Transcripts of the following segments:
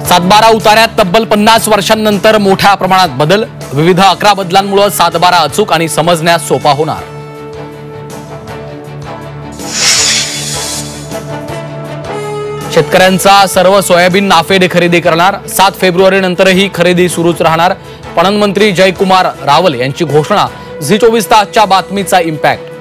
सातबारा उतार्यात तब्बल 50 वर्षांनंतर मोठ्या प्रमाणात बदल। विविध 11 बदलांमुळे सातबारा अचूक आणि समजण्यास सोपा होणार। शेतकऱ्यांचा सर्व सोयाबीन नाफेड खरेदी करणार। 7 फेब्रुवारी नंतरही खरेदी सुरूच राहणार। पणन मंत्री जयकुमार रावल यांची घोषणा। झी 24 तासच्या बातमीचा इम्पॅक्ट।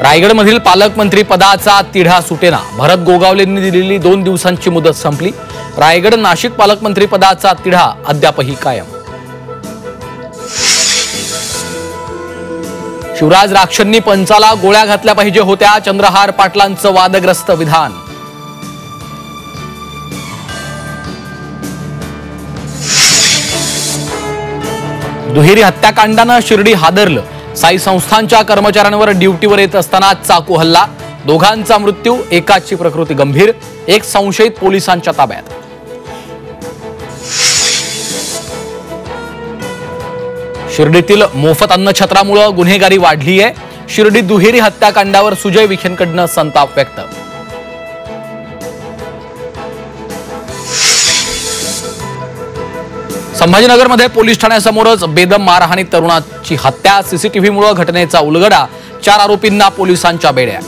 रायगडमधील पालकमंत्री पदाचा तिढा सुटेना। भरत गोगावलेंनी दिलेली 2 दिवसांची मुदत संपली। रायगड नाशिक पालकमंत्री पदाचा तिढा अद्यापही कायम। शिवराज राक्षांनी पंचाला गोळ्या घातल्या पाहिजे होत्या। चंद्रहार पाटलांचं वादग्रस्त विधान। दुहेरी हत्याकांडानं शिर्डी हादरलं। साई संस्थांच्या कर्मचाऱ्यांवर ड्युटीवर येत असताना चाकू हल्ला। दोघांचा मृत्यू, एकाची प्रकृती गंभीर। एक संशयित पोलिसांच्या ताब्यात। शिर्डीतील मोफत अन्नछत्रामुळे गुन्हेगारी वाढली आहे। शिर्डी दुहेरी हत्याकांडावर सुजय विखेंकडनं संताप व्यक्त। संभाजीनगरमध्ये पोलीस ठाण्यासमोरच बेदम मारहाणीत तरुणाची हत्या। सीसीटीव्हीमुळे घटनेचा उलगडा। 4 आरोपींना पोलिसांच्या बेड्या।